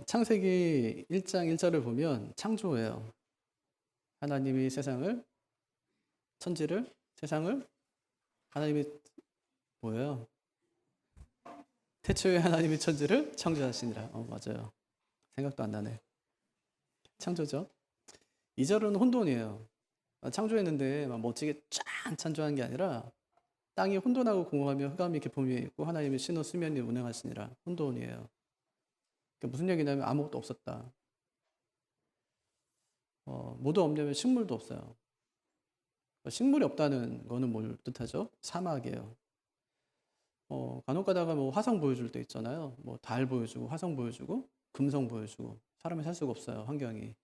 창세기 1장 1절을 보면 창조예요. 하나님이 세상을, 천지를, 세상을, 하나님이 뭐예요? 태초에 하나님이 천지를 창조하시니라. 맞아요. 생각도 안 나네. 창조죠. 2절은 혼돈이에요. 창조했는데 막 멋지게 쫙 창조한 게 아니라 땅이 혼돈하고 공허하며 흑암이 깊음 위에 있고 하나님이 신호 수면 위에 운행하시니라. 혼돈이에요. 그러니까 무슨 얘기냐면 아무것도 없었다. 뭐도 없냐면 식물도 없어요. 식물이 없다는 거는 뭘 뜻하죠? 사막이에요. 간혹 가다가 뭐 화성 보여줄 때 있잖아요. 뭐 달 보여주고 화성 보여주고 금성 보여주고 사람이 살 수가 없어요. 환경이.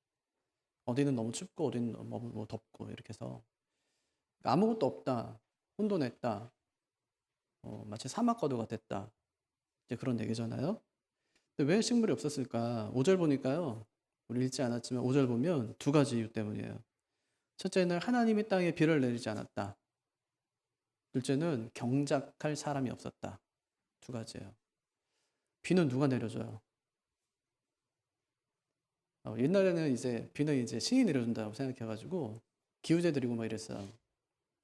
어디는 너무 춥고 어디는 너무 뭐 덥고 이렇게 해서 아무것도 없다. 혼돈했다. 마치 사막 과도가 됐다. 이제 그런 얘기잖아요. 근데 왜 식물이 없었을까? 5절 보니까요. 우리 읽지 않았지만 5절 보면 두 가지 이유 때문이에요. 첫째는 하나님이 땅에 비를 내리지 않았다. 둘째는 경작할 사람이 없었다. 두 가지예요. 비는 누가 내려줘요? 옛날에는 이제 비는 이제 신이 내려준다고 생각해가지고 기우제 드리고 막 이랬어요.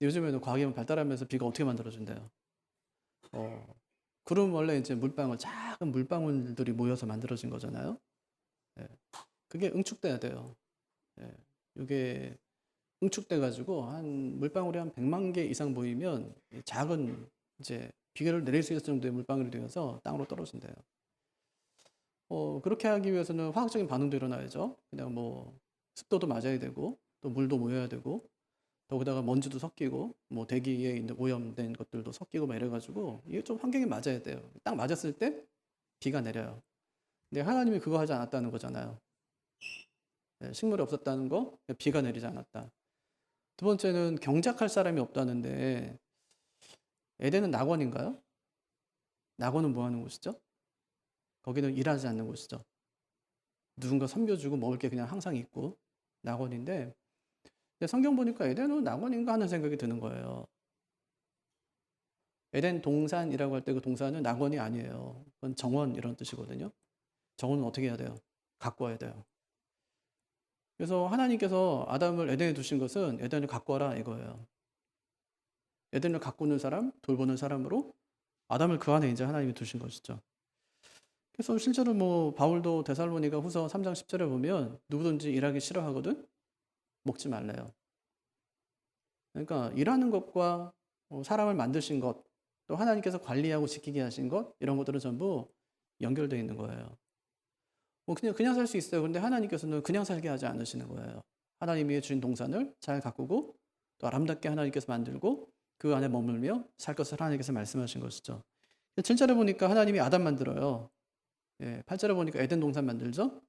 요즘에는 과학이 발달하면서 비가 어떻게 만들어준대요? 구름 원래 이제 물방울, 작은 물방울들이 모여서 만들어진 거잖아요. 예. 그게 응축돼야 돼요. 예. 이게 응축돼가지고 한 물방울이 한 100만 개 이상 모이면 작은 이제 비를 내릴 수 있을 정도의 물방울이 되어서 땅으로 떨어진대요. 그렇게 하기 위해서는 화학적인 반응도 일어나야죠. 그냥 뭐 습도도 맞아야 되고 또 물도 모여야 되고 거기다가 먼지도 섞이고 뭐 대기에 있는 오염된 것들도 섞이고 막 이래가지고 이게 좀 환경에 맞아야 돼요. 딱 맞았을 때 비가 내려요. 근데 하나님이 그거 하지 않았다는 거잖아요. 네, 식물이 없었다는 거, 비가 내리지 않았다. 두 번째는 경작할 사람이 없다는데 에덴은 낙원인가요? 낙원은 뭐 하는 곳이죠? 거기는 일하지 않는 곳이죠. 누군가 섬겨주고 먹을 게 그냥 항상 있고 낙원인데 성경 보니까 에덴은 낙원인가 하는 생각이 드는 거예요. 에덴 동산이라고 할 때 그 동산은 낙원이 아니에요. 그건 정원 이런 뜻이거든요. 정원은 어떻게 해야 돼요? 갖고 와야 돼요. 그래서 하나님께서 아담을 에덴에 두신 것은 에덴을 갖고 와라 이거예요. 에덴을 가꾸는 사람, 돌보는 사람으로 아담을 그 안에 이제 하나님이 두신 것이죠. 그래서 실제로 뭐 바울도 데살로니가 후서 3장 10절에 보면 누구든지 일하기 싫어하거든 먹지 말래요. 그러니까 일하는 것과 사람을 만드신 것, 또 하나님께서 관리하고 지키게 하신 것 이런 것들은 전부 연결되어 있는 거예요. 뭐 그냥 살 수 있어요. 근데 하나님께서는 그냥 살게 하지 않으시는 거예요. 하나님이 주신 동산을 잘 가꾸고 또 아름답게 하나님께서 만들고 그 안에 머물며 살 것을 하나님께서 말씀하신 것이죠. 7절에 보니까 하나님이 아담 만들어요. 8절에 보니까 에덴 동산 만들죠.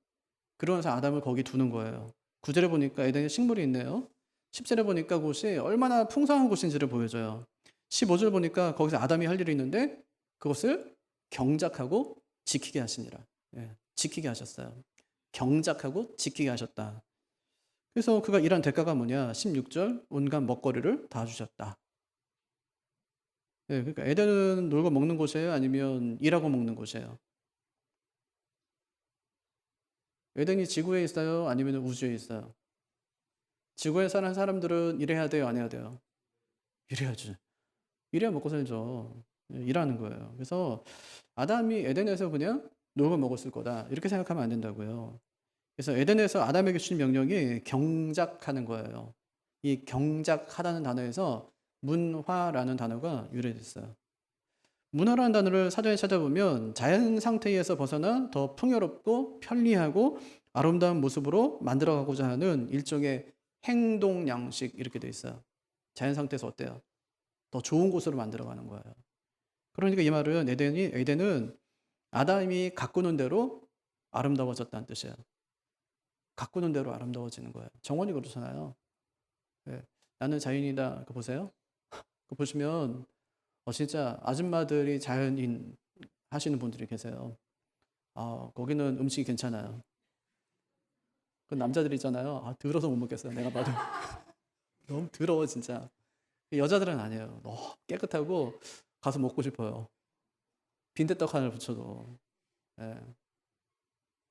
그러면서 아담을 거기 두는 거예요. 9절에 보니까 에덴에 식물이 있네요. 10절에 보니까 그곳이 얼마나 풍성한 곳인지를 보여줘요. 15절 보니까 거기서 아담이 할 일이 있는데 그것을 경작하고 지키게 하시니라. 지키게 하셨어요. 경작하고 지키게 하셨다. 그래서 그가 일한 대가가 뭐냐? 16절 온갖 먹거리를 다 주셨다. 그러니까 에덴은 놀고 먹는 곳이에요? 아니면 일하고 먹는 곳이에요? 에덴이 지구에 있어요? 아니면 우주에 있어요? 지구에 사는 사람들은 일해야 돼요? 안 해야 돼요? 일해야지. 일해야 먹고 살죠. 일하는 거예요. 그래서 아담이 에덴에서 그냥 놀고 먹었을 거다. 이렇게 생각하면 안 된다고요. 그래서 에덴에서 아담에게 주신 명령이 경작하는 거예요. 이 경작하다는 단어에서 문화라는 단어가 유래됐어요. 문화라는 단어를 사전에 찾아보면 자연 상태에서 벗어나 더 풍요롭고 편리하고 아름다운 모습으로 만들어가고자 하는 일종의 행동 양식 이렇게 돼 있어요. 자연 상태에서 어때요? 더 좋은 곳으로 만들어가는 거예요. 그러니까 이 말은 에덴은 아담이 가꾸는 대로 아름다워졌다는 뜻이에요. 가꾸는 대로 아름다워지는 거예요. 정원이 그렇잖아요. 네. 나는 자연이다. 그거 보세요. 그거 보시면 진짜 아줌마들이 자연인 하시는 분들이 계세요. 거기는 음식이 괜찮아요. 그 남자들 있잖아요. 더러워서 못 먹겠어요. 내가 봐도. 너무 더러워 진짜. 여자들은 아니에요. 너무 깨끗하고 가서 먹고 싶어요. 빈대떡 하나를 붙여도. 예.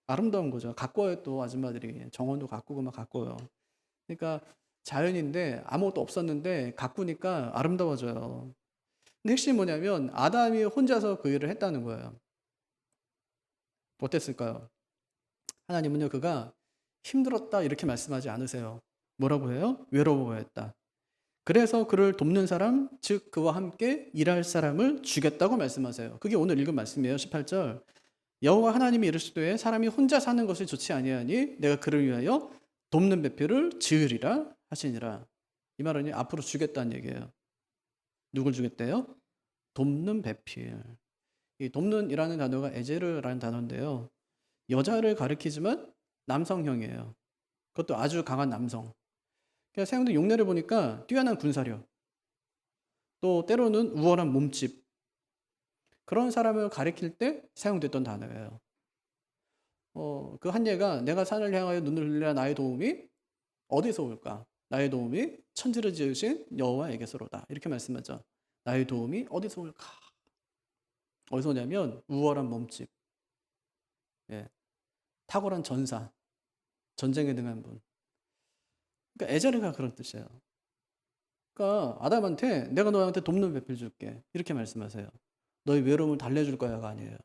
아름다운 거죠. 가꿔요, 또 아줌마들이. 정원도 가꾸고 막 가꿔요. 그러니까 자연인데 아무것도 없었는데 가꾸니까 아름다워져요. 근데 핵심이 뭐냐면 아담이 혼자서 그 일을 했다는 거예요. 어땠을까요? 하나님은요, 그가 힘들었다 이렇게 말씀하지 않으세요. 뭐라고 해요? 외로워했다. 그래서 그를 돕는 사람, 즉 그와 함께 일할 사람을 주겠다고 말씀하세요. 그게 오늘 읽은 말씀이에요. 18절. 여호와 하나님이 이르시되 사람이 혼자 사는 것이 좋지 아니하니 내가 그를 위하여 돕는 배필을 지으리라 하시니라. 이 말은 앞으로 주겠다는 얘기예요. 누굴 주겠대요? 돕는 배필. 이 돕는이라는 단어가 에제르라는 단어인데요. 여자를 가리키지만 남성형이에요. 그것도 아주 강한 남성. 그러니까 사용된 용례를 보니까 뛰어난 군사력, 또 때로는 우월한 몸집, 그런 사람을 가리킬 때 사용됐던 단어예요. 그 한 예가 내가 산을 향하여 눈을 흘리라 나의 도움이 어디서 올까? 나의 도움이 천지를 지으신 여호와에게서로다. 이렇게 말씀하죠. 나의 도움이 어디서 올까? 어디서 오냐면 우월한 몸집, 예, 탁월한 전사, 전쟁에 능한 분. 그러니까 에제르가 그런 뜻이에요. 그러니까 아담한테 내가 너한테 돕는 배필 줄게. 이렇게 말씀하세요. 너의 외로움을 달래줄 거야가 아니에요.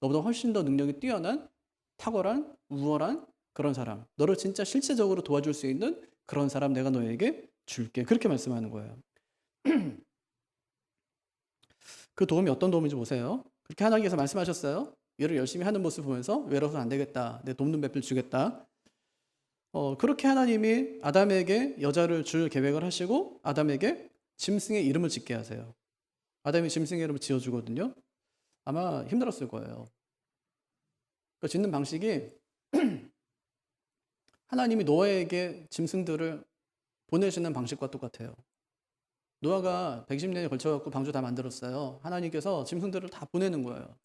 너보다 훨씬 더 능력이 뛰어난 탁월한 우월한 그런 사람, 너를 진짜 실제적으로 도와줄 수 있는 그런 사람 내가 너에게 줄게. 그렇게 말씀하는 거예요. 그 도움이 어떤 도움인지 보세요. 그렇게 하나님께서 말씀하셨어요. 일을 열심히 하는 모습 보면서 외로워서 안 되겠다. 내 돕는 배필 주겠다. 그렇게 하나님이 아담에게 여자를 줄 계획을 하시고 아담에게 짐승의 이름을 짓게 하세요. 아담이 짐승의 이름을 지어주거든요. 아마 힘들었을 거예요. 그 짓는 방식이 하나님이 노아에게 짐승들을 보내시는 방식과 똑같아요. 노아가 120년에 걸쳐갖고 방주 다 만들었어요. 하나님께서 짐승들을 다 보내는 거예요.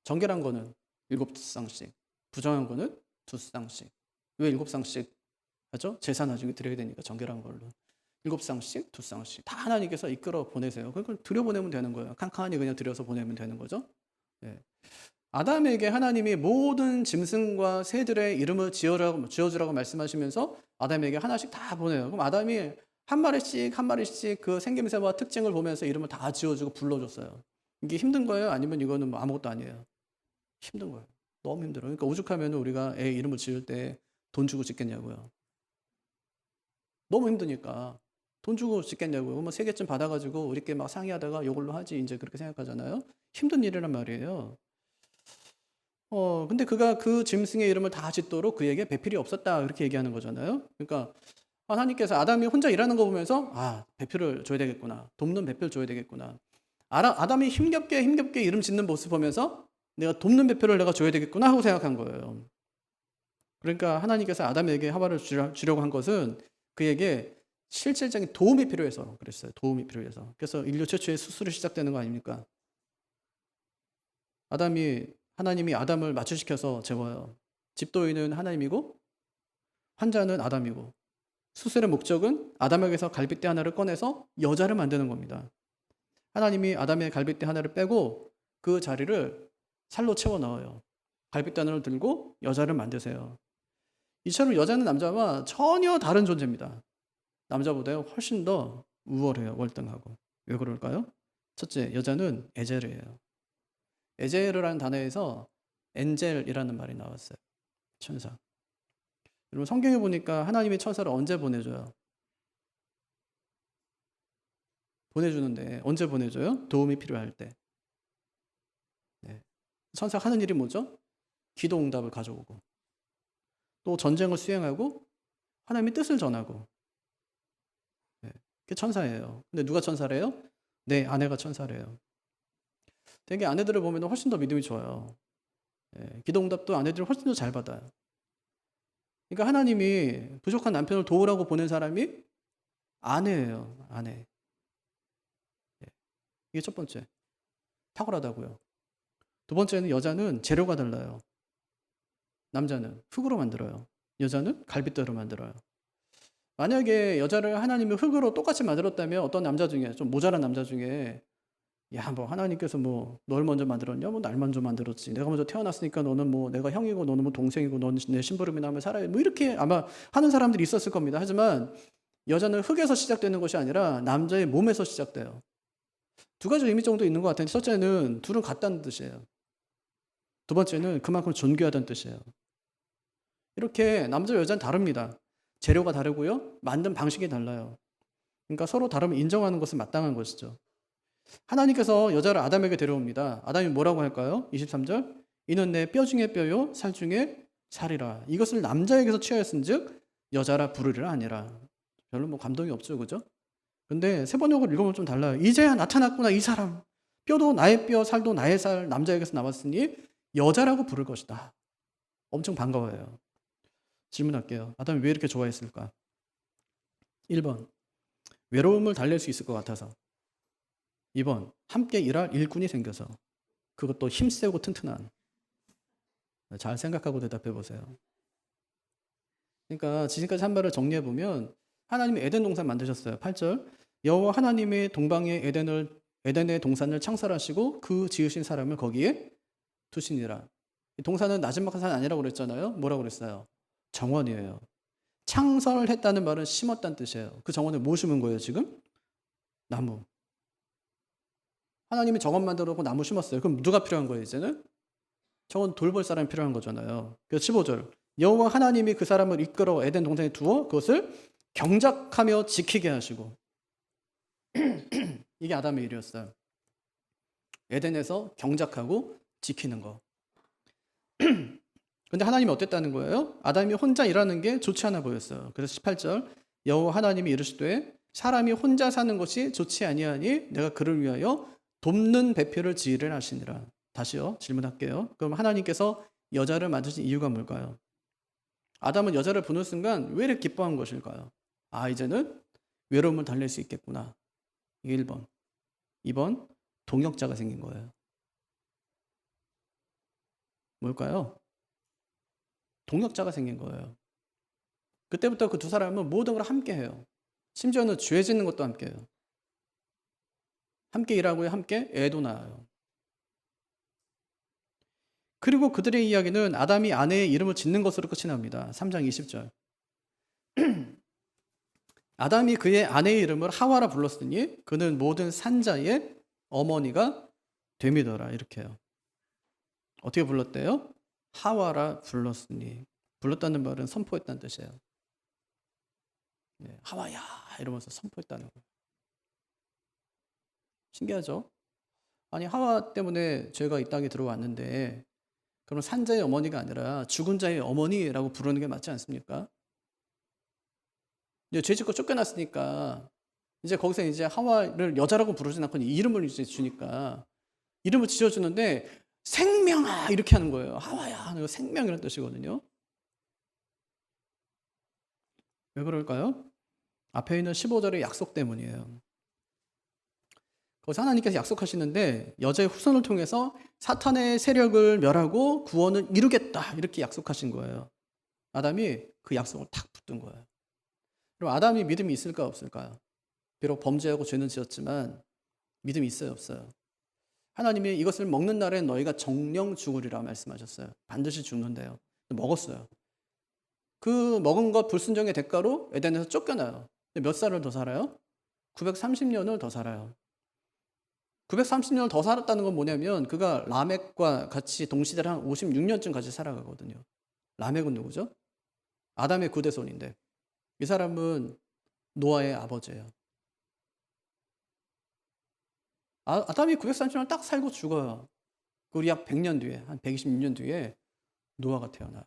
정결한 거는 7쌍씩, 부정한 거는 2쌍씩. 왜 7쌍씩 하죠? 제사 나중에 드려야 되니까 정결한 걸로. 7쌍씩, 2쌍씩. 다 하나님께서 이끌어 보내세요. 그걸 들여보내면 되는 거예요. 칸칸이 그냥 들여서 보내면 되는 거죠. 네. 아담에게 하나님이 모든 짐승과 새들의 이름을 지어주라고 말씀하시면서 아담에게 하나씩 다 보내요. 그럼 아담이 한 마리씩 한 마리씩 그 생김새와 특징을 보면서 이름을 다 지어주고 불러줬어요. 이게 힘든 거예요? 아니면 이거는 뭐 아무것도 아니에요? 힘든 거예요. 너무 힘들어요. 그러니까 오죽하면 우리가 애 이름을 지을 때 돈 주고 짓겠냐고요. 너무 힘드니까 돈 주고 짓겠냐고요. 뭐 3개쯤 받아가지고 우리끼리 막 상의하다가 이걸로 하지 이제 그렇게 생각하잖아요. 힘든 일이란 말이에요. 근데 그가 그 짐승의 이름을 다 짓도록 그에게 배필이 없었다. 그렇게 얘기하는 거잖아요. 그러니까 하나님께서 아담이 혼자 일하는 거 보면서 배필을 줘야 되겠구나. 돕는 배필 줘야 되겠구나. 아담이 힘겹게 이름 짓는 모습 보면서 내가 돕는 배필을 내가 줘야 되겠구나 하고 생각한 거예요. 그러니까 하나님께서 아담에게 하와를 주려고 한 것은 그에게 실질적인 도움이 필요해서 그랬어요. 도움이 필요해서. 그래서 인류 최초의 수술이 시작되는 거 아닙니까? 하나님이 아담을 마취시켜서 재워요. 집도인은 하나님이고 환자는 아담이고 수술의 목적은 아담에게서 갈빗대 하나를 꺼내서 여자를 만드는 겁니다. 하나님이 아담의 갈빗대 하나를 빼고 그 자리를 살로 채워 넣어요. 갈빗대 하나를 들고 여자를 만드세요. 이처럼 여자는 남자와 전혀 다른 존재입니다. 남자보다 훨씬 더 우월해요. 월등하고. 왜 그럴까요? 첫째, 여자는 에제르예요. 에제르라는 단어에서 엔젤이라는 말이 나왔어요. 천사. 여러분 성경에 보니까 하나님이 천사를 언제 보내줘요? 보내주는데 언제 보내줘요? 도움이 필요할 때. 네. 천사가 하는 일이 뭐죠? 기도 응답을 가져오고 또 전쟁을 수행하고 하나님의 뜻을 전하고. 네. 그게 천사예요. 근데 누가 천사래요? 내 아내가 천사래요. 되게 아내들을 보면 훨씬 더 믿음이 좋아요. 네. 기도 응답도 아내들이 훨씬 더 잘 받아요. 그러니까 하나님이 부족한 남편을 도우라고 보낸 사람이 아내예요. 아내. 네. 이게 첫 번째. 탁월하다고요. 두 번째는 여자는 재료가 달라요. 남자는 흙으로 만들어요. 여자는 갈빗대로 만들어요. 만약에 여자를 하나님이 흙으로 똑같이 만들었다면 어떤 남자 중에 좀 모자란 남자 중에 야, 뭐 하나님께서 뭐 널 먼저 만들었냐? 뭐 날 먼저 만들었지. 내가 먼저 태어났으니까 너는 뭐 내가 형이고 너는 뭐 동생이고 너는 내 심부름이나 하면 살아야 뭐 이렇게 아마 하는 사람들이 있었을 겁니다. 하지만 여자는 흙에서 시작되는 것이 아니라 남자의 몸에서 시작돼요. 두 가지 의미 정도 있는 것 같은데, 첫째는 둘은 같다는 뜻이에요. 두 번째는 그만큼 존귀하다는 뜻이에요. 이렇게 남자 여자는 다릅니다. 재료가 다르고요. 만든 방식이 달라요. 그러니까 서로 다름을 인정하는 것은 마땅한 것이죠. 하나님께서 여자를 아담에게 데려옵니다. 아담이 뭐라고 할까요? 23절. 이는 내 뼈 중에 뼈요 살 중에 살이라. 이것을 남자에게서 취하였은즉 여자라 부르리라 아니라. 별로 뭐 감동이 없죠. 그죠? 근데 세 번역을 읽으면 좀 달라요. 이제야 나타났구나 이 사람. 뼈도 나의 뼈, 살도 나의 살, 남자에게서 나왔으니 여자라고 부를 것이다. 엄청 반가워요. 질문할게요. 아담이 왜 이렇게 좋아했을까? 1번. 외로움을 달랠 수 있을 것 같아서. 2번. 함께 일할 일꾼이 생겨서. 그것도 힘세고 튼튼한. 잘 생각하고 대답해 보세요. 그러니까 지금까지 한 말을 정리해 보면 하나님이 에덴 동산 만드셨어요. 8절. 여호와 하나님이 동방의 에덴의 동산을 창설하시고 그 지으신 사람을 거기에 두시니라. 동산은 나지막한 산 아니라고 그랬잖아요. 뭐라고 그랬어요? 정원이에요. 창설했다는 말은 심었다는 뜻이에요. 그 정원에 뭐 심은 거예요, 지금? 나무. 하나님이 정원 만들어 놓고 나무 심었어요. 그럼 누가 필요한 거예요, 이제는? 정원 돌볼 사람이 필요한 거잖아요. 그래서 15절. 여호와 하나님이 그 사람을 이끌어 에덴 동산에 두어 그것을 경작하며 지키게 하시고. 이게 아담의 일이었어요. 에덴에서 경작하고 지키는 거. 근데 하나님이 어땠다는 거예요? 아담이 혼자 일하는 게 좋지 않아 보였어요. 그래서 18절. 여호와 하나님이 이르시되 사람이 혼자 사는 것이 좋지 아니하니 내가 그를 위하여 돕는 배필을 지으려 하시니라. 다시요. 질문할게요. 그럼 하나님께서 여자를 만드신 이유가 뭘까요? 아담은 여자를 보는 순간 왜 이렇게 기뻐한 것일까요? 아, 이제는 외로움을 달랠 수 있겠구나. 이게 1번. 2번. 동역자가 생긴 거예요. 뭘까요? 동역자가 생긴 거예요. 그때부터 그 두 사람은 모든 걸 함께 해요. 심지어는 죄 짓는 것도 함께 해요. 함께 일하고요. 함께 애도 낳아요. 그리고 그들의 이야기는 아담이 아내의 이름을 짓는 것으로 끝이 납니다. 3장 20절. 아담이 그의 아내의 이름을 하와라 불렀으니 그는 모든 산자의 어머니가 됨이더라. 이렇게 해요. 어떻게 불렀대요? 하와라 불렀으니. 불렀다는 말은 선포했다는 뜻이에요. 네, 하와야 이러면서 선포했다는 거예요. 신기하죠? 아니 하와 때문에 죄가 이 땅에 들어왔는데 그럼 산자의 어머니가 아니라 죽은 자의 어머니라고 부르는 게 맞지 않습니까? 이제 죄 짓고 쫓겨났으니까 이제 거기서 이제 하와를 여자라고 부르진 않고 이름을 이제 주니까 이름을 지어주는데 생명아 이렇게 하는 거예요. 하와야 생명이라는 뜻이거든요. 왜 그럴까요? 앞에 있는 15절의 약속 때문이에요. 거기서 하나님께서 약속하시는데 여자의 후손을 통해서 사탄의 세력을 멸하고 구원을 이루겠다 이렇게 약속하신 거예요. 아담이 그 약속을 탁 붙든 거예요. 그럼 아담이 믿음이 있을까 없을까요? 비록 범죄하고 죄는 지었지만 믿음이 있어요 없어요? 하나님이 이것을 먹는 날엔 너희가 정령 죽으리라 말씀하셨어요. 반드시 죽는데요. 먹었어요. 그 먹은 것 불순종의 대가로 에덴에서 쫓겨나요. 몇 살을 더 살아요? 930년을 더 살아요. 930년을 더 살았다는 건 뭐냐면 그가 라멕과 같이 동시대를 한 56년쯤 같이 살아가거든요. 라멕은 누구죠? 아담의 9대손인데 이 사람은 노아의 아버지예요. 아담이 930년 딱 살고 죽어요. 우리 약 100년 뒤에 한 126년 뒤에 노아가 태어나요.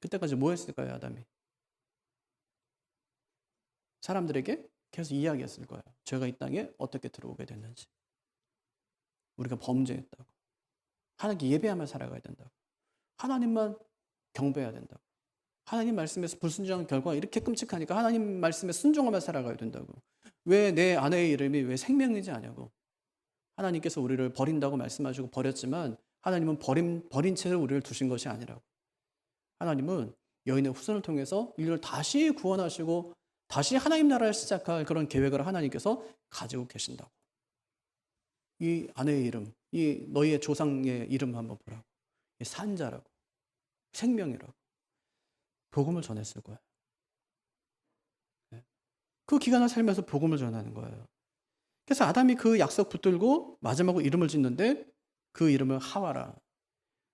그때까지 뭐 했을까요 아담이? 사람들에게 계속 이야기했을 거예요. 죄가 이 땅에 어떻게 들어오게 됐는지. 우리가 범죄했다고. 하나님께 예배하며 살아가야 된다고. 하나님만 경배해야 된다고. 하나님 말씀에서 불순종한 결과가 이렇게 끔찍하니까 하나님 말씀에 순종하며 살아가야 된다고. 왜 내 아내의 이름이 왜 생명이지 않냐고. 하나님께서 우리를 버린다고 말씀하시고 버렸지만 하나님은 버린 채로 우리를 두신 것이 아니라고. 하나님은 여인의 후손을 통해서 인류를 다시 구원하시고 다시 하나님 나라를 시작할 그런 계획을 하나님께서 가지고 계신다고. 이 아내의 이름, 이 너희의 조상의 이름 한번 보라고. 이 산자라고, 생명이라고 복음을 전했을 거예요. 그 기간을 살면서 복음을 전하는 거예요. 그래서 아담이 그 약속 붙들고 마지막으로 이름을 짓는데 그 이름을 하와라,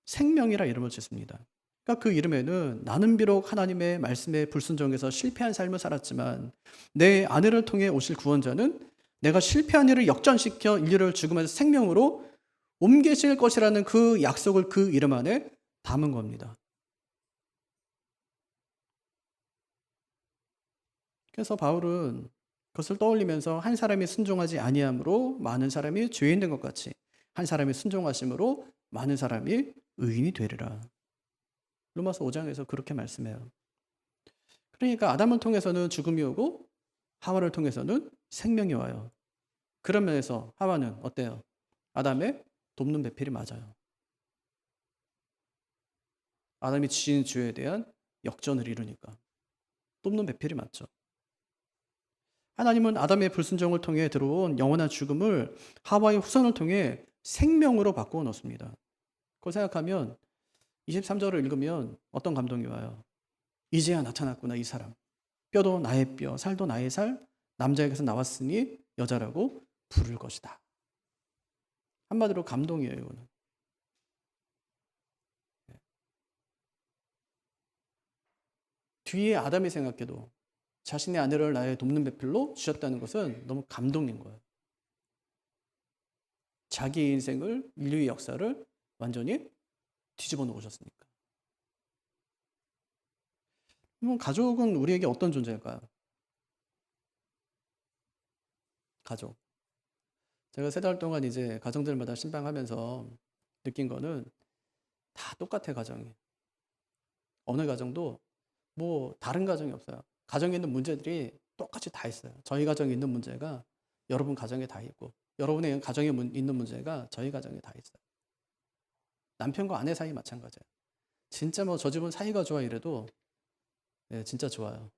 생명이라 이름을 짓습니다. 그러니까 그 이름에는 나는 비록 하나님의 말씀에 불순종해서 실패한 삶을 살았지만 내 아내를 통해 오실 구원자는 내가 실패한 일을 역전시켜 인류를 죽음에서 생명으로 옮기실 것이라는 그 약속을 그 이름 안에 담은 겁니다. 그래서 바울은 그것을 떠올리면서 한 사람이 순종하지 아니함으로 많은 사람이 죄인 된 것 같이 한 사람이 순종하심으로 많은 사람이 의인이 되리라. 로마서 5장에서 그렇게 말씀해요. 그러니까 아담을 통해서는 죽음이 오고 하와를 통해서는 생명이 와요. 그런 면에서 하와는 어때요? 아담의 돕는 배필이 맞아요. 아담이 지은 죄에 대한 역전을 이루니까 돕는 배필이 맞죠. 하나님은 아담의 불순종을 통해 들어온 영원한 죽음을 하와의 후손을 통해 생명으로 바꾸어 놓습니다. 그걸 생각하면 23절을 읽으면 어떤 감동이 와요? 이제야 나타났구나 이 사람. 뼈도 나의 뼈, 살도 나의 살, 남자에게서 나왔으니 여자라고 부를 것이다. 한마디로 감동이에요. 이거는. 뒤에 아담이 생각해도 자신의 아내를 나의 돕는 배필로 주셨다는 것은 너무 감동인 거예요. 자기의 인생을, 인류의 역사를 완전히 뒤집어 놓으셨으니까. 그럼 가족은 우리에게 어떤 존재일까요? 가족. 제가 3달 동안 이제 가정들마다 신방하면서 느낀 거는 다 똑같아, 가정이. 어느 가정도 뭐 다른 가정이 없어요. 가정에 있는 문제들이 똑같이 다 있어요. 저희 가정에 있는 문제가 여러분 가정에 다 있고 여러분의 가정에 있는 문제가 저희 가정에 다 있어요. 남편과 아내 사이 마찬가지예요. 진짜 뭐 저 집은 사이가 좋아 이래도 네, 진짜 좋아요.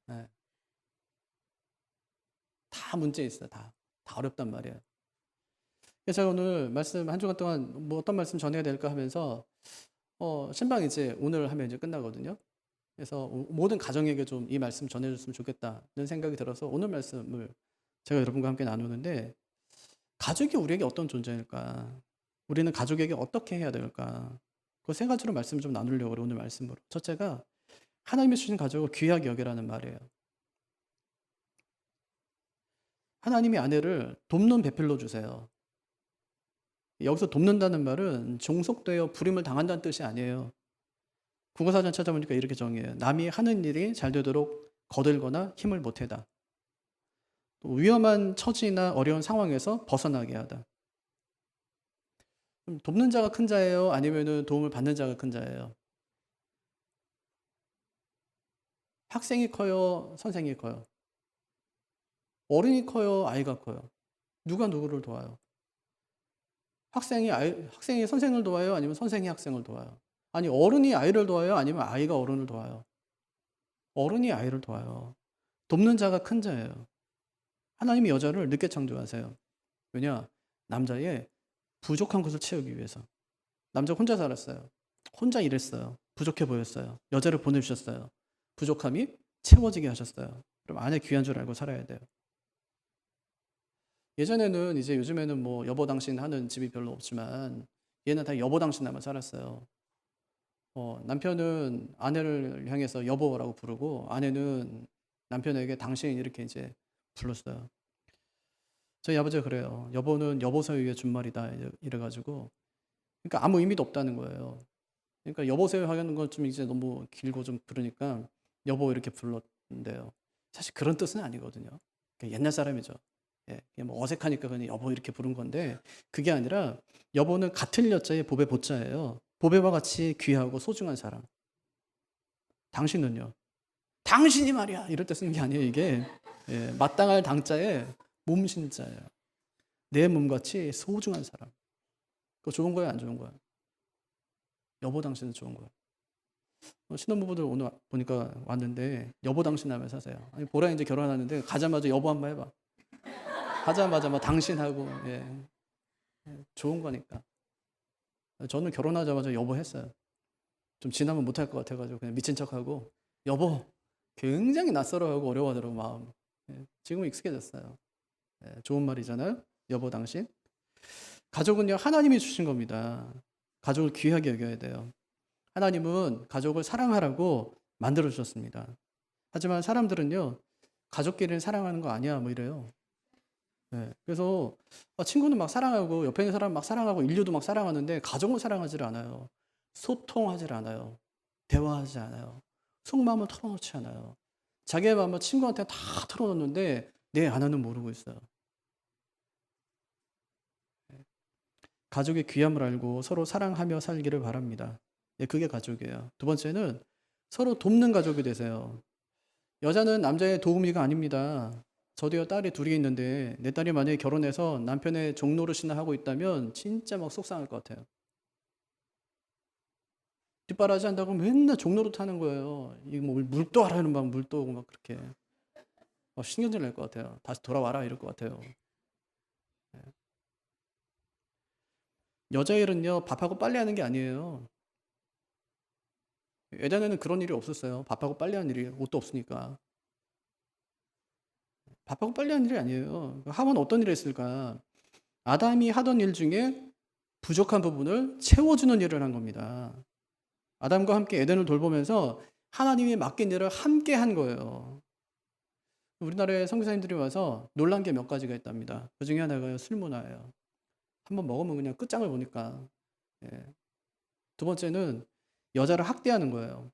네, 다 문제 있어요. 다 어렵단 말이에요. 그래서 제가 오늘 말씀 한 주간 동안 뭐 어떤 말씀 전해야 될까 하면서 신방 이제 오늘 하면 이제 끝나거든요. 그래서 모든 가정에게 좀 이 말씀 전해줬으면 좋겠다는 생각이 들어서 오늘 말씀을 제가 여러분과 함께 나누는데 가족이 우리에게 어떤 존재일까? 우리는 가족에게 어떻게 해야 될까? 그 3가지로 말씀을 좀 나누려고 그래요, 오늘 말씀으로. 첫째가 하나님이 주신 가족을 귀하게 여기라는 말이에요. 하나님이 아내를 돕는 배필로 주세요. 여기서 돕는다는 말은 종속되어 불임을 당한다는 뜻이 아니에요. 국어사전 찾아보니까 이렇게 정의해요. 남이 하는 일이 잘 되도록 거들거나 힘을 못해다. 또 위험한 처지나 어려운 상황에서 벗어나게 하다. 그럼 돕는 자가 큰 자예요? 아니면 도움을 받는 자가 큰 자예요? 학생이 커요? 선생이 커요? 어른이 커요? 아이가 커요? 누가 누구를 도와요? 학생이 선생을 도와요? 아니면 선생이 학생을 도와요? 아니, 어른이 아이를 도와요? 아니면 아이가 어른을 도와요? 어른이 아이를 도와요. 돕는 자가 큰 자예요. 하나님이 여자를 늦게 창조하세요. 왜냐? 남자의 부족한 것을 채우기 위해서. 남자 혼자 살았어요. 혼자 일했어요. 부족해 보였어요. 여자를 보내주셨어요. 부족함이 채워지게 하셨어요. 그럼 아내 귀한 줄 알고 살아야 돼요. 예전에는 이제 요즘에는 뭐 여보 당신 하는 집이 별로 없지만 얘는 다 여보 당신하면 살았어요. 남편은 아내를 향해서 여보라고 부르고 아내는 남편에게 당신 이렇게 이제 불렀어요. 저희 아버지가 그래요. 여보는 여보세요 위에 준말이다 이래가지고 그러니까 아무 의미도 없다는 거예요. 그러니까 여보세요 하는 건 좀 이제 너무 길고 좀 그러니까 여보 이렇게 불렀는데요. 사실 그런 뜻은 아니거든요. 그러니까 옛날 사람이죠. 예, 그냥 뭐 어색하니까 그냥 여보 이렇게 부른 건데 그게 아니라 여보는 같은 여자의 보배 보자예요. 보배와 같이 귀하고 소중한 사람. 당신은요? 당신이 말이야 이럴 때 쓰는 게 아니에요 이게. 예, 마땅할 당자에 몸신자예요. 내 몸같이 소중한 사람. 그거 좋은 거예요 안 좋은 거예요? 여보 당신은 좋은 거예요. 신혼부부들 오늘 보니까 왔는데 여보 당신 하면 사세요. 아니 보라 이제 결혼하는데 가자마자 여보 한번 해봐. 하자마자 막 당신하고, 좋은 거니까. 저는 결혼하자마자 여보 했어요. 좀 지나면 못할 것 같아가지고 그냥 미친 척하고 여보. 굉장히 낯설어하고 어려워하더라고 마음. 지금은 익숙해졌어요. 좋은 말이잖아요. 여보 당신. 가족은요 하나님이 주신 겁니다. 가족을 귀하게 여겨야 돼요. 하나님은 가족을 사랑하라고 만들어 주셨습니다. 하지만 사람들은요 가족끼리는 사랑하는 거 아니야 뭐 이래요. 그래서 친구는 막 사랑하고 옆에 있는 사람 막 사랑하고 인류도 막 사랑하는데 가족을 사랑하지 않아요. 소통하지 않아요. 대화하지 않아요. 속마음을 털어놓지 않아요. 자기의 마음을 친구한테 다 털어놓는데 내 안에는 모르고 있어요. 가족의 귀함을 알고 서로 사랑하며 살기를 바랍니다. 그게 가족이에요. 두 번째는 서로 돕는 가족이 되세요. 여자는 남자의 도우미가 아닙니다. 저도요 딸이 둘이 있는데 내 딸이 만약에 결혼해서 남편의 종노릇이나 하고 있다면 진짜 막 속상할 것 같아요. 뒷바라지 한다고 맨날 종노릇 하는 거예요. 이거 뭐 물도 하라는 막 물도 오고 막 그렇게 신경질 낼 것 같아요. 다시 돌아와라 이럴 것 같아요. 여자일은요 밥하고 빨래하는 게 아니에요. 예전에는 그런 일이 없었어요. 밥하고 빨래하는 일이 옷도 없으니까. 밥하고 빨래하는 일이 아니에요. 하면 어떤 일을 했을까? 아담이 하던 일 중에 부족한 부분을 채워주는 일을 한 겁니다. 아담과 함께 에덴을 돌보면서 하나님이 맡긴 일을 함께 한 거예요. 우리나라에 선교사님들이 와서 놀란 게 몇 가지가 있답니다. 그 중에 하나가 술 문화예요. 한번 먹으면 그냥 끝장을 보니까. 두 번째는 여자를 학대하는 거예요.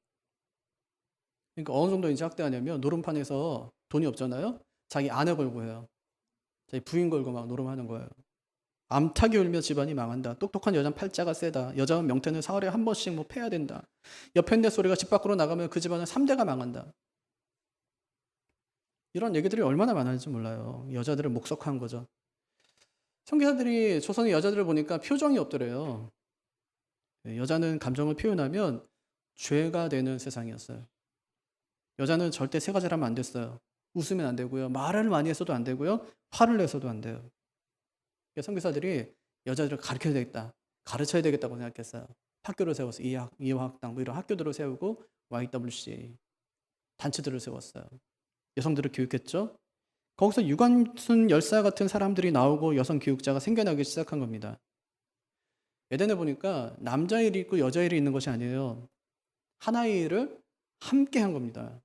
그러니까 어느 정도 이제 학대하냐면 노름판에서 돈이 없잖아요. 자기 아내 걸고 해요. 자기 부인 걸고 막 노름하는 거예요. 암탉이 울며 집안이 망한다. 똑똑한 여자는 팔자가 세다. 여자는 명태는 사흘에 한 번씩 뭐 패야 된다. 여편네 소리가 집 밖으로 나가면 그 집안은 3대가 망한다. 이런 얘기들이 얼마나 많은지 몰라요. 여자들을 목석한 거죠. 선교사들이 조선의 여자들을 보니까 표정이 없더래요. 여자는 감정을 표현하면 죄가 되는 세상이었어요. 여자는 절대 세 가지를 하면 안 됐어요. 웃으면 안 되고요. 말을 많이 해서도 안 되고요. 화를 내서도 안 돼요. 선교사들이 여자들을 가르쳐야 되겠다. 가르쳐야 되겠다고 생각했어요. 학교를 세워서 이화학당 뭐 이런 학교들을 세우고 YWC 단체들을 세웠어요. 여성들을 교육했죠. 거기서 유관순 열사 같은 사람들이 나오고 여성 교육자가 생겨나기 시작한 겁니다. 에덴에 보니까 남자 일이 있고 여자 일이 있는 것이 아니에요. 하나의 일을 함께 한 겁니다.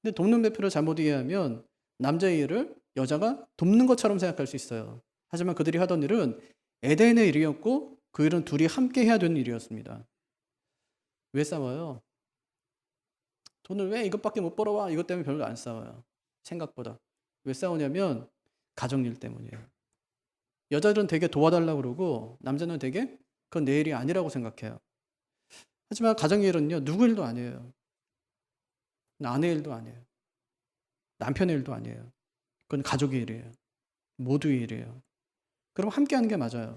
근데 돕는 배표를 잘못 이해하면 남자의 일을 여자가 돕는 것처럼 생각할 수 있어요. 하지만 그들이 하던 일은 에덴의 일이었고 그 일은 둘이 함께 해야 되는 일이었습니다. 왜 싸워요? 돈을 왜 이것밖에 못 벌어와? 이것 때문에 별로 안 싸워요. 생각보다. 왜 싸우냐면 가정일 때문이에요. 여자들은 되게 도와달라고 그러고 남자는 되게 그건 내 일이 아니라고 생각해요. 하지만 가정일은요 누구 일도 아니에요. 아내 일도 아니에요. 남편의 일도 아니에요. 그건 가족의 일이에요. 모두의 일이에요. 그럼 함께 하는 게 맞아요.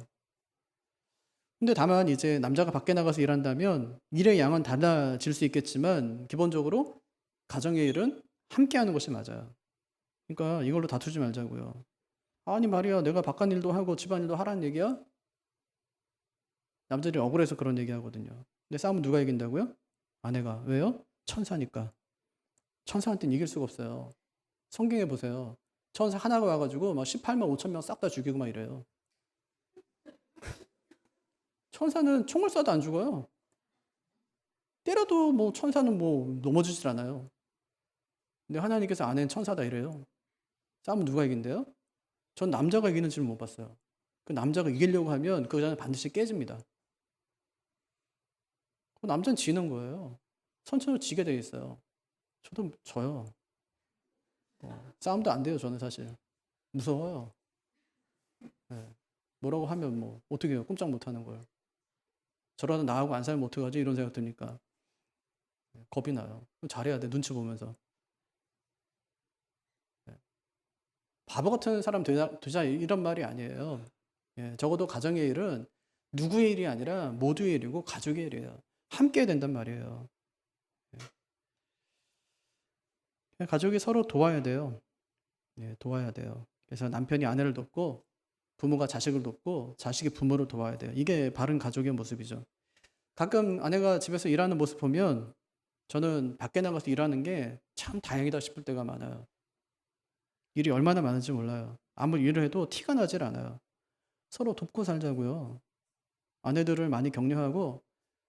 근데 다만 이제 남자가 밖에 나가서 일한다면 일의 양은 달라질 수 있겠지만 기본적으로 가정의 일은 함께 하는 것이 맞아요. 그러니까 이걸로 다투지 말자고요. 아니 말이야 내가 바깥 일도 하고 집안일도 하라는 얘기야? 남자들이 억울해서 그런 얘기 하거든요. 근데 싸우면 누가 이긴다고요? 아내가. 왜요? 천사니까. 천사한테는 이길 수가 없어요. 성경에 보세요. 천사 하나가 와가지고 막 18만 5천 명 싹 다 죽이고 막 이래요. 천사는 총을 쏴도 안 죽어요. 때려도 뭐 천사는 뭐 넘어지질 않아요. 근데 하나님께서 아내는 천사다 이래요. 싸우면 누가 이긴대요? 전 남자가 이기는 줄 못 봤어요. 그 남자가 이기려고 하면 그 여자는 반드시 깨집니다. 그 남자는 지는 거예요. 선천적으로 지게 돼 있어요. 저도 져요. 싸움도 안 돼요, 저는 사실. 무서워요. 네. 뭐라고 하면 뭐 어떻게 해요? 꼼짝 못 하는 걸. 저라도 나하고 안 살면 어떡하지? 이런 생각 드니까 겁이 나요. 잘해야 돼, 눈치 보면서. 네. 바보 같은 사람 되자 이런 말이 아니에요. 적어도 가정의 일은 누구의 일이 아니라 모두의 일이고 가족의 일이에요. 함께 해야 된단 말이에요. 가족이 서로 도와야 돼요. 도와야 돼요. 그래서 남편이 아내를 돕고 부모가 자식을 돕고 자식이 부모를 도와야 돼요. 이게 바른 가족의 모습이죠. 가끔 아내가 집에서 일하는 모습 보면 저는 밖에 나가서 일하는 게 참 다행이다 싶을 때가 많아요. 일이 얼마나 많은지 몰라요. 아무리 일을 해도 티가 나질 않아요. 서로 돕고 살자고요. 아내들을 많이 격려하고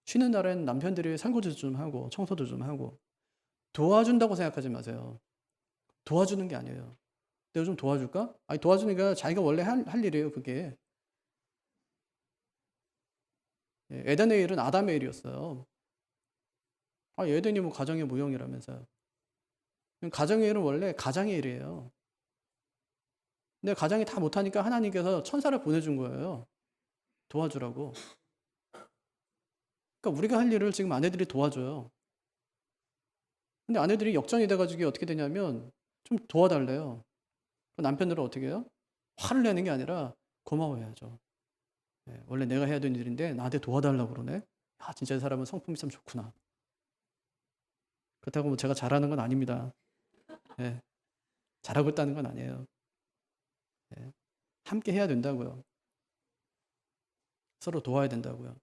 쉬는 날엔 남편들이 설거지도 좀 하고 청소도 좀 하고 도와준다고 생각하지 마세요. 도와주는 게 아니에요. 내가 좀 도와줄까? 아니 도와주니까 자기가 원래 할 일이에요 그게. 에덴의 일은 아담의 일이었어요. 에덴이 뭐 가정의 무용이라면서요. 가정의 일은 원래 가장의 일이에요. 근데 가장이 다 못하니까 하나님께서 천사를 보내준 거예요. 도와주라고. 그러니까 우리가 할 일을 지금 아내들이 도와줘요. 근데 아내들이 역전이 돼가지고 어떻게 되냐면 좀 도와달래요. 남편들은 어떻게 해요? 화를 내는 게 아니라 고마워해야죠. 원래 내가 해야 되는 일인데 나한테 도와달라고 그러네. 진짜 이 사람은 성품이 참 좋구나. 그렇다고 뭐 제가 잘하는 건 아닙니다. 예, 잘하고 있다는 건 아니에요. 함께 해야 된다고요. 서로 도와야 된다고요.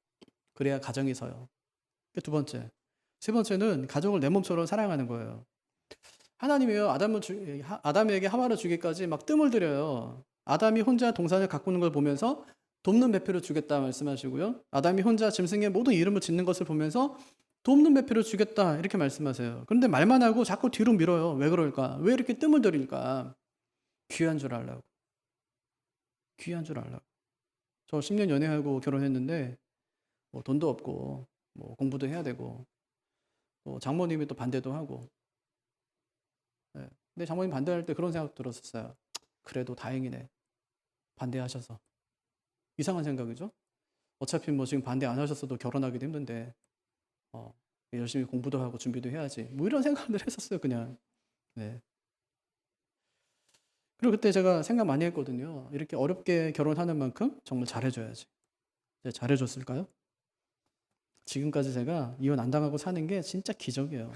그래야 가정이 서요. 두 번째. 세 번째는 가족을 내 몸처럼 사랑하는 거예요. 하나님이요, 아담에게 하와를 주기까지 막 뜸을 들여요. 아담이 혼자 동산을 가꾸는 걸 보면서 돕는 배필을 주겠다 말씀하시고요. 아담이 혼자 짐승의 모든 이름을 짓는 것을 보면서 돕는 배필을 주겠다 이렇게 말씀하세요. 그런데 말만 하고 자꾸 뒤로 밀어요. 왜 그럴까? 왜 이렇게 뜸을 들일까? 귀한 줄 알라고. 귀한 줄 알라고. 저 10년 연애하고 결혼했는데 뭐 돈도 없고 뭐 공부도 해야 되고 장모님이 또 반대도 하고. 근데 장모님 반대할 때 그런 생각 들었었어요. 그래도 다행이네. 반대하셔서. 이상한 생각이죠. 어차피 뭐 지금 반대 안 하셨어도 결혼하기도 힘든데 열심히 공부도 하고 준비도 해야지. 뭐 이런 생각을 했었어요, 그냥. 네. 그리고 그때 제가 생각 많이 했거든요. 이렇게 어렵게 결혼하는 만큼 정말 잘해줘야지. 잘해줬을까요? 지금까지 제가 이혼 안 당하고 사는 게 진짜 기적이에요.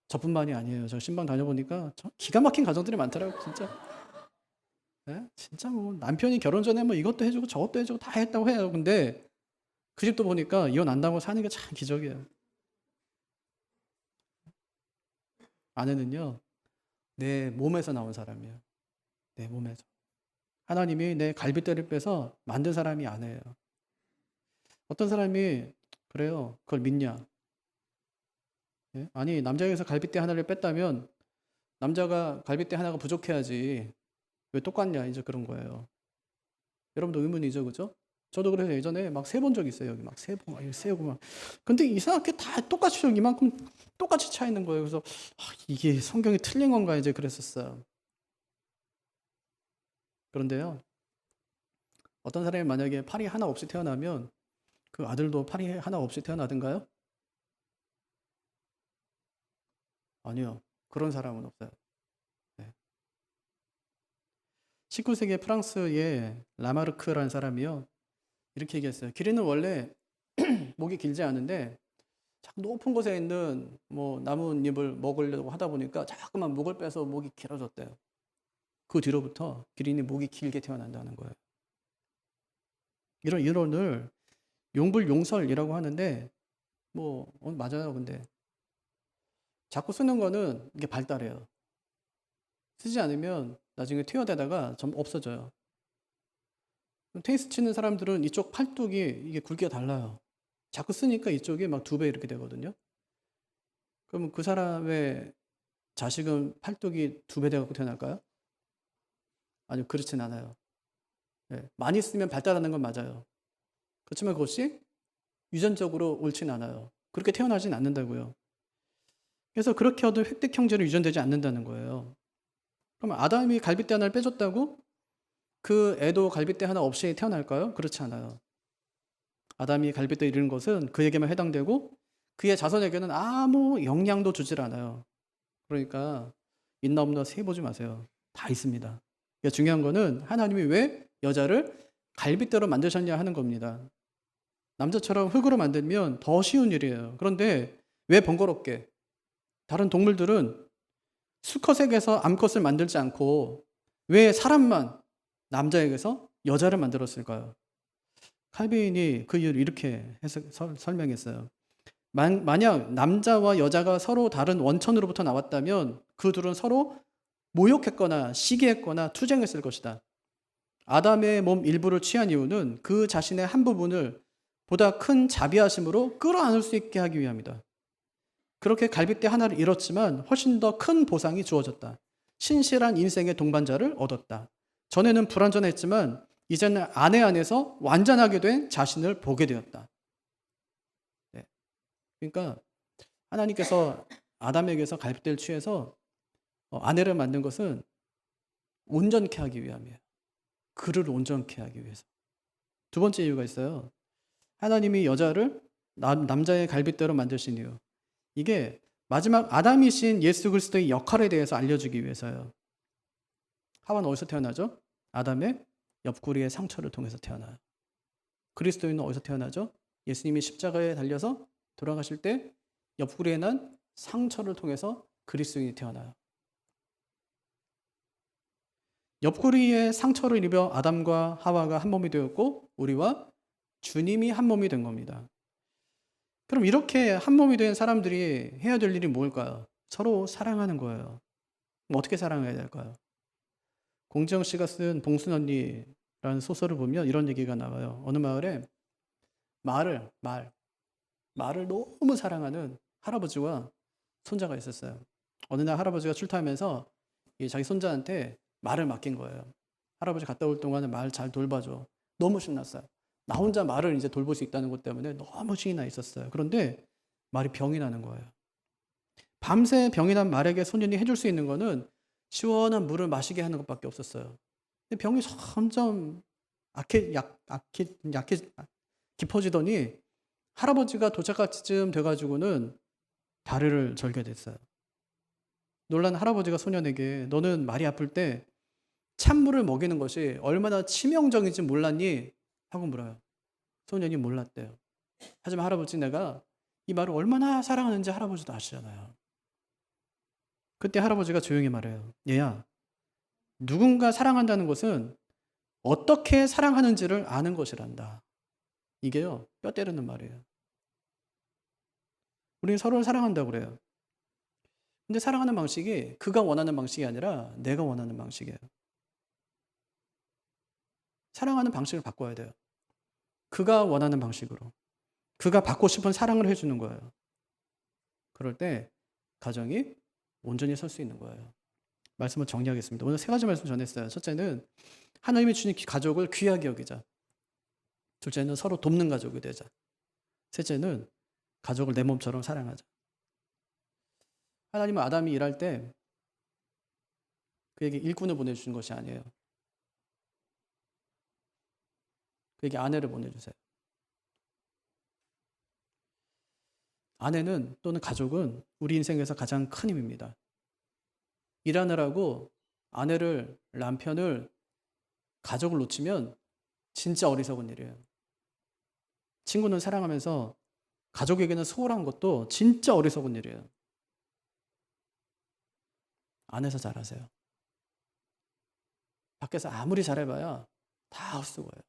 저뿐만이 아니에요. 저 신방 다녀보니까 기가 막힌 가정들이 많더라고요, 진짜. 네? 진짜 뭐 남편이 결혼 전에 뭐 이것도 해주고 저것도 해주고 다 했다고 해요. 근데 그 집도 보니까 이혼 안 당하고 사는 게 참 기적이에요. 아내는요, 내 몸에서 나온 사람이에요. 내 몸에서. 하나님이 내 갈빗대를 빼서 만든 사람이 아내예요. 어떤 사람이 그래요. 그걸 믿냐? 아니 남자에게서 갈빗대 하나를 뺐다면 남자가 갈빗대 하나가 부족해야지 왜 똑같냐 이제 그런 거예요. 여러분도 의문이죠, 그죠? 저도 그래서 예전에 막 세 본 적 있어요. 여기 막 세고 막 세고 막. 근데 이상하게 다 똑같이 이만큼 똑같이 차 있는 거예요. 그래서 이게 성경이 틀린 건가 이제 그랬었어요. 그런데요, 어떤 사람이 만약에 팔이 하나 없이 태어나면 그 아들도 팔이 하나 없이 태어나든가요? 아니요, 그런 사람은 없어요. 19세기 프랑스의 라마르크라는 사람이요. 이렇게 얘기했어요. 기린은 원래 목이 길지 않은데 자꾸 높은 곳에 있는 뭐 나뭇잎을 먹으려고 하다 보니까 자꾸만 목을 빼서 목이 길어졌대요. 그 뒤로부터 기린이 목이 길게 태어난다는 거예요. 이런 이론을 용불용설이라고 하는데 뭐 맞아요. 근데 자꾸 쓰는 거는 이게 발달해요. 쓰지 않으면 나중에 퇴화되다가 좀 없어져요. 테니스 치는 사람들은 이쪽 팔뚝이 이게 굵기가 달라요. 자꾸 쓰니까 이쪽이 막 2배 이렇게 되거든요. 그러면 그 사람의 자식은 팔뚝이 2배 돼갖고 태어날까요? 아니요, 그렇진 않아요. 많이 쓰면 발달하는 건 맞아요. 그렇지만 그것이 유전적으로 옳진 않아요. 그렇게 태어나진 않는다고요. 그래서 그렇게 얻은 획득 형제로 유전되지 않는다는 거예요. 그러면 아담이 갈빗대 하나를 빼줬다고 그 애도 갈빗대 하나 없이 태어날까요? 그렇지 않아요. 아담이 갈빗대 잃은 것은 그에게만 해당되고 그의 자손에게는 아무 영향도 주질 않아요. 그러니까 있나 없나 세보지 마세요. 다 있습니다. 그러니까 중요한 거는 하나님이 왜 여자를 갈빗대로 만드셨냐 하는 겁니다. 남자처럼 흙으로 만들면 더 쉬운 일이에요. 그런데 왜 번거롭게? 다른 동물들은 수컷에게서 암컷을 만들지 않고 왜 사람만 남자에게서 여자를 만들었을까요? 칼빈이 그 이유를 이렇게 설명했어요. 만약 남자와 여자가 서로 다른 원천으로부터 나왔다면 그 둘은 서로 모욕했거나 시기했거나 투쟁했을 것이다. 아담의 몸 일부를 취한 이유는 그 자신의 한 부분을 보다 큰 자비하심으로 끌어안을 수 있게 하기 위함이다. 그렇게 갈빗대 하나를 잃었지만 훨씬 더 큰 보상이 주어졌다. 신실한 인생의 동반자를 얻었다. 전에는 불완전했지만 이제는 아내 안에서 완전하게 된 자신을 보게 되었다. 네. 그러니까 하나님께서 아담에게서 갈빗대를 취해서 아내를 만든 것은 온전케 하기 위함이에요. 그를 온전케 하기 위해서. 두 번째 이유가 있어요. 하나님이 여자를 남자의 갈빗대로 만드신 이유. 이게 마지막 아담이신 예수 그리스도의 역할에 대해서 알려주기 위해서요. 하와는 어디서 태어나죠? 아담의 옆구리의 상처를 통해서 태어나요. 그리스도인은 어디서 태어나죠? 예수님이 십자가에 달려서 돌아가실 때 옆구리에 난 상처를 통해서 그리스도인이 태어나요. 옆구리에 상처를 입어 아담과 하와가 한 몸이 되었고 우리와 주님이 한 몸이 된 겁니다. 그럼 이렇게 한 몸이 된 사람들이 해야 될 일이 뭘까요? 서로 사랑하는 거예요. 그럼 어떻게 사랑해야 될까요? 공지영 씨가 쓴 봉순 언니라는 소설을 보면 이런 얘기가 나와요. 어느 마을에 말을 너무 사랑하는 할아버지와 손자가 있었어요. 어느 날 할아버지가 출타하면서 자기 손자한테 말을 맡긴 거예요. 할아버지 갔다 올 동안은 말 잘 돌봐줘. 너무 신났어요. 나 혼자 말을 이제 돌볼 수 있다는 것 때문에 너무 신이 나 있었어요. 그런데 말이 병이 나는 거예요. 밤새 병이 난 말에게 소년이 해줄 수 있는 거는 시원한 물을 마시게 하는 것밖에 없었어요. 근데 병이 점점 깊어지더니 할아버지가 도착할 쯤 돼가지고는 다리를 절게 됐어요. 놀란 할아버지가 소년에게 너는 말이 아플 때 찬물을 먹이는 것이 얼마나 치명적인지 몰랐니? 하고 물어요. 소년이 몰랐대요. 하지만 할아버지 내가 이 말을 얼마나 사랑하는지 할아버지도 아시잖아요. 그때 할아버지가 조용히 말해요. 얘야, 누군가 사랑한다는 것은 어떻게 사랑하는지를 아는 것이란다. 이게요, 뼈 때리는 말이에요. 우리는 서로를 사랑한다고 그래요. 근데 사랑하는 방식이 그가 원하는 방식이 아니라 내가 원하는 방식이에요. 사랑하는 방식을 바꿔야 돼요. 그가 원하는 방식으로. 그가 받고 싶은 사랑을 해주는 거예요. 그럴 때 가정이 온전히 설 수 있는 거예요. 말씀을 정리하겠습니다. 오늘 세 가지 말씀 전했어요. 첫째는 하나님이 주신 가족을 귀하게 여기자. 둘째는 서로 돕는 가족이 되자. 셋째는 가족을 내 몸처럼 사랑하자. 하나님은 아담이 일할 때 그에게 일꾼을 보내주신 것이 아니에요. 그에게 아내를 보내주세요. 아내는 또는 가족은 우리 인생에서 가장 큰 힘입니다. 일하느라고 아내를, 남편을, 가족을 놓치면 진짜 어리석은 일이에요. 친구는 사랑하면서 가족에게는 소홀한 것도 진짜 어리석은 일이에요. 안에서 잘하세요. 밖에서 아무리 잘해봐야 다 헛수고예요.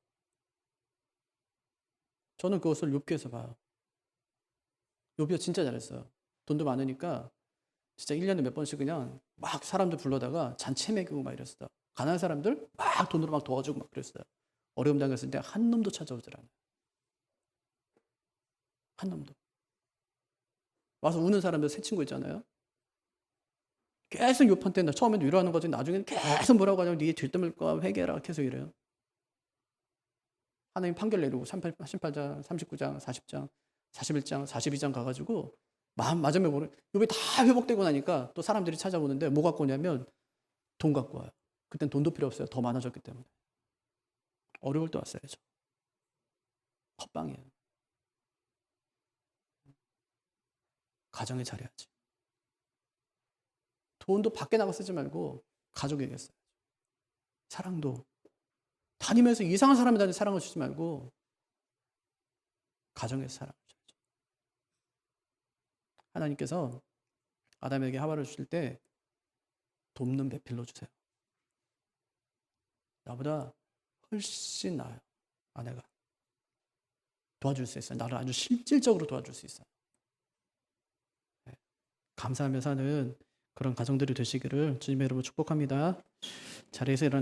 저는 그것을 욥기에서 봐요. 욥이 진짜 잘했어요. 돈도 많으니까 진짜 1년에 몇 번씩 그냥 막 사람들 불러다가 잔치 먹이고 막 이랬어요. 가난한 사람들 막 돈으로 막 도와주고 막 그랬어요. 어려움 당했을 때 한 놈도 찾아오질 않아요. 한 놈도. 와서 우는 사람들 새 친구 있잖아요. 계속 욥한테 처음에는 위로하는 거지 나중에는 계속 뭐라고 하냐면 네 들떠물 거야 회개라 계속 이래요. 하나님 판결 내리고 38장, 39장, 40장, 41장, 42장 가가지고 마음 맞으면 모르 욥이 다 회복되고 나니까 또 사람들이 찾아오는데 뭐 갖고 오냐면 돈 갖고 와요. 그땐 돈도 필요 없어요. 더 많아졌기 때문에. 어려울 때 왔어야죠. 헛방이에요. 가정에 잘해야지. 돈도 밖에 나가 쓰지 말고 가족에게 써야죠. 사랑도 다니면서 이상한 사람한테 사랑을 주지 말고 가정에서 사랑을 줘야죠. 하나님께서 아담에게 하와를 주실 때 돕는 배필로 주세요. 나보다 훨씬 나아요. 아내가. 도와줄 수 있어요. 나를 아주 실질적으로 도와줄 수 있어요. 네. 감사하며 사는 그런 가정들이 되시기를 주님의 이름으로 축복합니다. 자리에서 일어나